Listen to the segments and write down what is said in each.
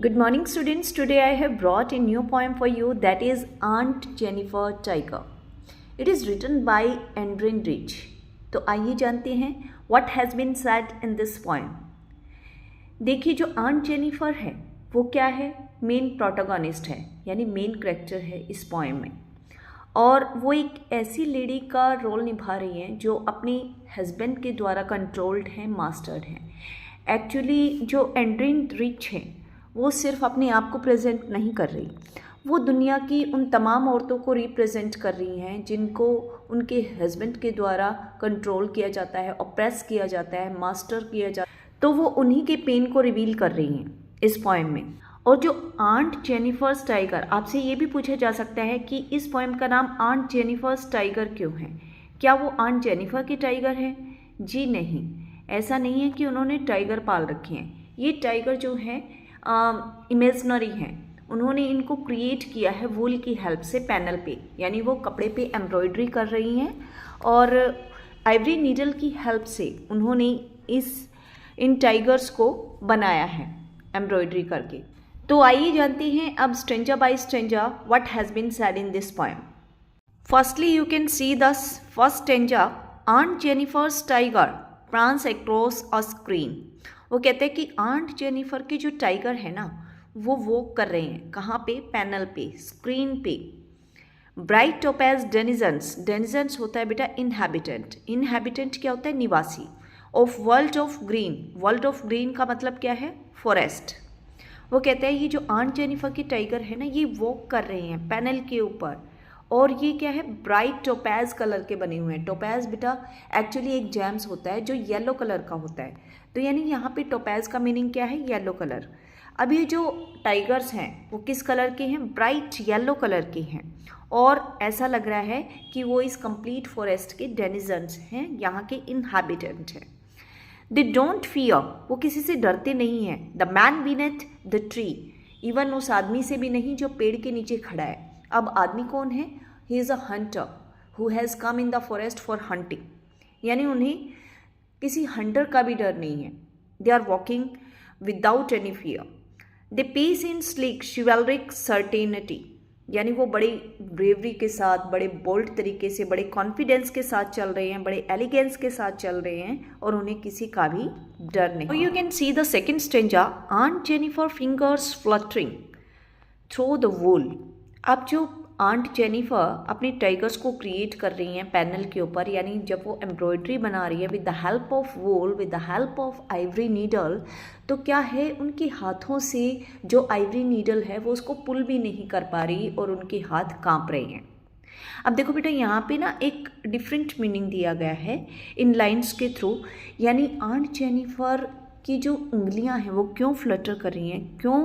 Good morning, students. Today I have brought a new poem for you, that is Aunt Jennifer Tiger. It is written by Adrian Rich. तो आइए जानते हैं what has been said in this poem. देखिए, जो aunt Jennifer है वो क्या है, मेन प्रोटोगोनिस्ट है, यानी मेन कैरेक्टर है इस पोएम में। और वो एक ऐसी लेडी का रोल निभा रही हैं जो अपनी हस्बैंड के द्वारा कंट्रोल्ड हैं, मास्टर्ड हैं। एक्चुअली जो एड्रिन रिच है वो सिर्फ अपने आप को प्रेजेंट नहीं कर रही, वो दुनिया की उन तमाम औरतों को रिप्रेजेंट कर रही हैं जिनको उनके हस्बैंड के द्वारा कंट्रोल किया जाता है, ऑप्रेस किया जाता है, मास्टर किया जाता है। तो वो उन्हीं के पेन को रिवील कर रही हैं इस पोएम में। और जो आंट जेनिफर्स टाइगर, आपसे ये भी पूछा जा सकता है कि इस पोएम का नाम आंट जेनिफर्स टाइगर क्यों है? क्या वो आंट जेनिफर की टाइगर है? जी नहीं, ऐसा नहीं है कि उन्होंने टाइगर पाल रखे हैं। ये टाइगर जो है इमेजनरी हैं। उन्होंने इनको क्रिएट किया है वूल की हेल्प से, पैनल पे, यानी वो कपड़े पे एम्ब्रॉयडरी कर रही हैं और आइवरी नीडल की हेल्प से उन्होंने इन टाइगर्स को बनाया है एम्ब्रॉयडरी करके। तो आइए जानते हैं अब stanza by stanza what has been said in this poem. Firstly you can see the first stanza, aunt Jennifer's tigers prance across a screen. वो कहते हैं कि आंट जेनिफर के जो टाइगर है ना वो वॉक कर रहे हैं, कहाँ पे? पैनल पे, स्क्रीन पे। ब्राइट टोपेज डेनिजन्स, डेनिजन्स होता है बेटा इनहैबिटेंट, इनहैबिटेंट क्या होता है? निवासी। Of world of green, world of green का मतलब क्या है? फॉरेस्ट। वो कहते हैं ये जो आंट जेनिफर के टाइगर है ना ये वॉक कर रहे हैं पैनल के ऊपर, और ये क्या है? ब्राइट टोपैज कलर के बने हुए हैं। टोपैज बेटा एक्चुअली एक जेम्स होता है जो येलो कलर का होता है, तो यानी यहाँ पे टोपैज का मीनिंग क्या है? Yellow colour. अब ये जो टाइगर्स हैं वो किस कलर के हैं? ब्राइट येलो कलर के हैं, और ऐसा लग रहा है कि वो इस कंप्लीट फॉरेस्ट के डेनिजन्स हैं, यहाँ के इनहैबिटेंट हैं। दे डोंट फियर, वो किसी से डरते नहीं हैं। The man beneath the tree, even उस आदमी से भी नहीं जो पेड़ के नीचे खड़ा है। अब आदमी कौन है? He is a hunter who has come in the forest for hunting, यानी उन्हें किसी हंटर का भी डर नहीं है। They are walking without any fear. They pace in slick chivalric certainty, यानी वो बड़े ब्रेवरी के साथ, बड़े बोल्ड तरीके से, बड़े कॉन्फिडेंस के साथ चल रहे हैं, बड़े एलिगेंस के साथ चल रहे हैं, और उन्हें किसी का भी डर नहीं। You can see the second stanza, aunt Jennifer fingers fluttering through the wool. अब जो आंट जेनिफर अपनी टाइगर्स को क्रिएट कर रही हैं पैनल के ऊपर, यानी जब वो एम्ब्रॉयडरी बना रही है with the help of wool, with the help of Ivory needle, तो क्या है उनके हाथों से जो आइवरी नीडल है वो उसको पुल भी नहीं कर पा रही और उनके हाथ कांप रहे हैं। अब देखो बेटा यहाँ पे ना एक डिफरेंट मीनिंग दिया गया है इन लाइन्स के थ्रू, यानी आंट जेनिफर की जो उंगलियाँ हैं वो क्यों फ्लटर कर रही हैं, क्यों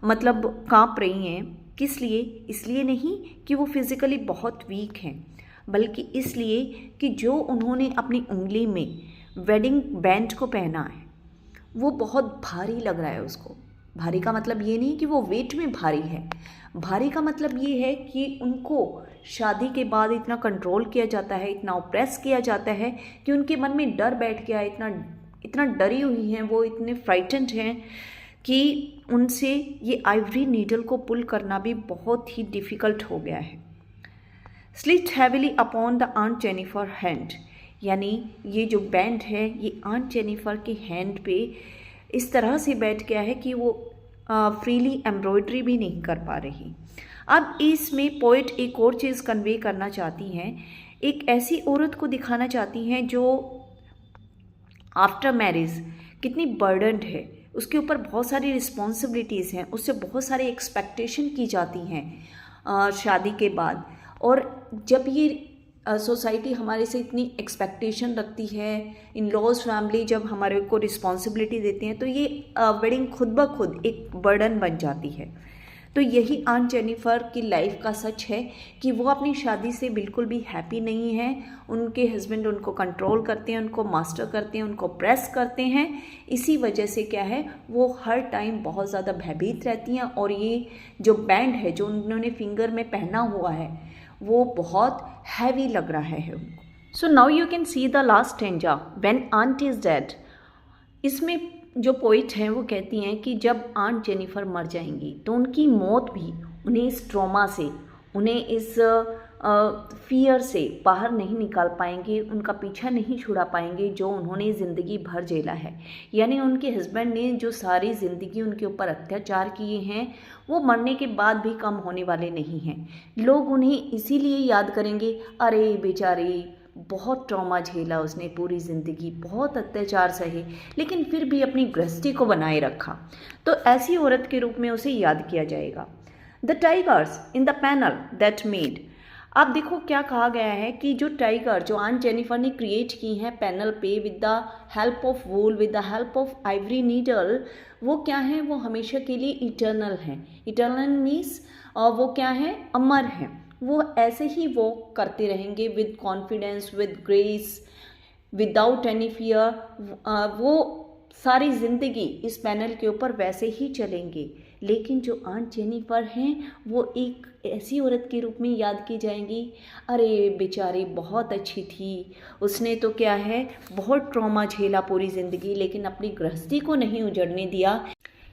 मतलब कांप रही हैं, किस लिए? इसलिए नहीं कि वो फिज़िकली बहुत वीक हैं, बल्कि इसलिए कि जो उन्होंने अपनी उंगली में वेडिंग बैंड को पहना है वो बहुत भारी लग रहा है उसको। भारी का मतलब ये नहीं कि वो वेट में भारी है, भारी का मतलब ये है कि उनको शादी के बाद इतना कंट्रोल किया जाता है, इतना ऑप्रेस किया जाता है कि उनके मन में डर बैठ गया है, इतना डरी हुई हैं वो, इतने फ्राइटेंड हैं कि उनसे ये आइवरी नीडल को पुल करना भी बहुत ही डिफ़िकल्ट हो गया है। स्लिट heavily upon the aunt Jennifer hand, यानी ये जो बैंड है ये आंट जेनिफर के हैंड पे इस तरह से बैठ गया है कि वो फ्रीली एम्ब्रॉयडरी भी नहीं कर पा रही। अब इसमें पोइट एक और चीज़ कन्वे करना चाहती हैं, एक ऐसी औरत को दिखाना चाहती हैं जो आफ्टर मैरिज कितनी बर्डनड है, उसके ऊपर बहुत सारी रिस्पॉन्सिबिलिटीज़ हैं, उससे बहुत सारी एक्सपेक्टेशन की जाती हैं शादी के बाद। और जब ये सोसाइटी हमारे से इतनी एक्सपेक्टेशन रखती है, इन लॉज फैमिली जब हमारे को रिस्पॉन्सिबिलिटी देते हैं, तो ये वेडिंग खुद ब खुद एक बर्डन बन जाती है। तो यही आंट जेनिफर की लाइफ का सच है कि वो अपनी शादी से बिल्कुल भी हैप्पी नहीं हैं। उनके हस्बैंड उनको कंट्रोल करते हैं, उनको मास्टर करते हैं, उनको प्रेस करते हैं। इसी वजह से क्या है वो हर टाइम बहुत ज़्यादा भयभीत रहती हैं, और ये जो बैंड है जो उन्होंने फिंगर में पहना हुआ है वो बहुत हैवी लग रहा है उनको। So now you can see the last stanza, when aunt is dead. इसमें जो पोइट हैं वो कहती हैं कि जब आंट जेनिफर मर जाएंगी तो उनकी मौत भी उन्हें इस ट्रॉमा से, उन्हें इस फियर से बाहर नहीं निकाल पाएंगे, उनका पीछा नहीं छुड़ा पाएंगे जो उन्होंने ज़िंदगी भर झेला है। यानी उनके हस्बैंड ने जो सारी ज़िंदगी उनके ऊपर अत्याचार किए हैं वो मरने के बाद भी कम होने वाले नहीं हैं। लोग उन्हें इसीलिए याद करेंगे, अरे बेचारे बहुत ट्रॉमा झेला उसने पूरी ज़िंदगी, बहुत अत्याचार सहे, लेकिन फिर भी अपनी गृहस्थी को बनाए रखा, तो ऐसी औरत के रूप में उसे याद किया जाएगा। The tigers in the panel that made, आप देखो क्या कहा गया है कि जो टाइगर जो आंट जेनिफर ने क्रिएट की हैं पैनल पे with the help of wool, with the help of Ivory needle, वो क्या है, वो हमेशा के लिए इटर्नल हैं। इटर्नल मीन्स वो क्या है, अमर हैं। वो ऐसे ही वो करते रहेंगे with confidence, with grace, without any fear. वो सारी ज़िंदगी इस पैनल के ऊपर वैसे ही चलेंगे। लेकिन जो आंट जेनिफर हैं वो एक ऐसी औरत के रूप में याद की जाएंगी, अरे बेचारी बहुत अच्छी थी, उसने तो क्या है बहुत ट्रॉमा झेला पूरी ज़िंदगी, लेकिन अपनी गृहस्थी को नहीं उजड़ने दिया।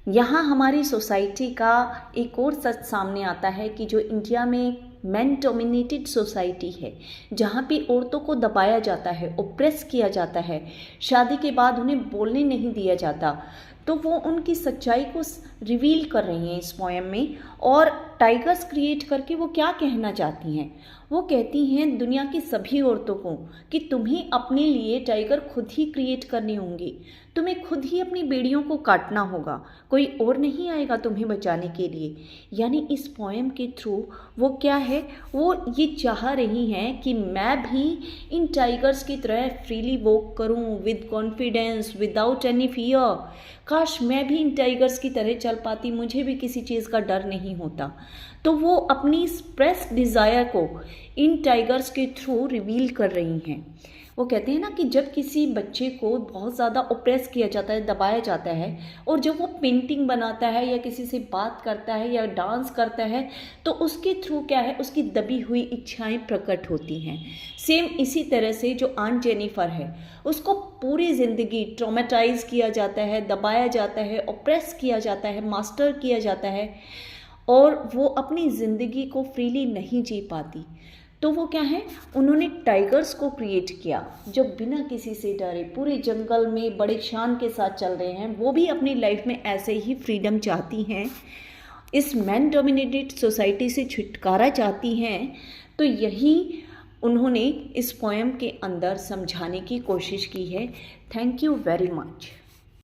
यहाँ हमारी सोसाइटी का एक और सच सामने आता है कि जो इंडिया में मैन डोमिनेटेड सोसाइटी है, जहाँ पे औरतों को दबाया जाता है, ओप्रेस किया जाता है, शादी के बाद उन्हें बोलने नहीं दिया जाता, तो वो उनकी सच्चाई को रिवील कर रही हैं इस पोएम में। और टाइगर्स क्रिएट करके वो क्या कहना चाहती हैं, वो कहती हैं दुनिया की सभी औरतों को कि तुम्हें अपने लिए टाइगर खुद ही क्रिएट करने होंगे, तुम्हें खुद ही अपनी बेड़ियों को काटना होगा, कोई और नहीं आएगा तुम्हें बचाने के लिए। यानी इस पोएम के थ्रू वो क्या है, वो ये चाह रही हैं कि मैं भी इन टाइगर्स की तरह फ्रीली वॉक करूं, with confidence, without any fear. काश मैं भी इन टाइगर्स की तरह चल पाती, मुझे भी किसी चीज़ का डर नहीं होता। तो वो अपनी स्प्रेस डिज़ायर को इन टाइगर्स के थ्रू रिवील कर रही हैं। वो कहते हैं ना कि जब किसी बच्चे को बहुत ज़्यादा ओप्रेस किया जाता है, दबाया जाता है, और जब वो पेंटिंग बनाता है या किसी से बात करता है या डांस करता है, तो उसके थ्रू क्या है, उसकी दबी हुई इच्छाएं प्रकट होती हैं। सेम इसी तरह से जो आंट जेनिफर है, उसको पूरी ज़िंदगी ट्रॉमेटाइज़ किया जाता है, दबाया जाता है, ओप्रेस किया जाता है, मास्टर किया जाता है, और वो अपनी ज़िंदगी को फ्रीली नहीं जी पाती। तो वो क्या है, उन्होंने टाइगर्स को क्रिएट किया जो बिना किसी से डरे पूरे जंगल में बड़े शान के साथ चल रहे हैं। वो भी अपनी लाइफ में ऐसे ही फ्रीडम चाहती हैं, इस मैन डोमिनेटेड सोसाइटी से छुटकारा चाहती हैं। तो यही उन्होंने इस पोएम के अंदर समझाने की कोशिश की है। Thank you very much.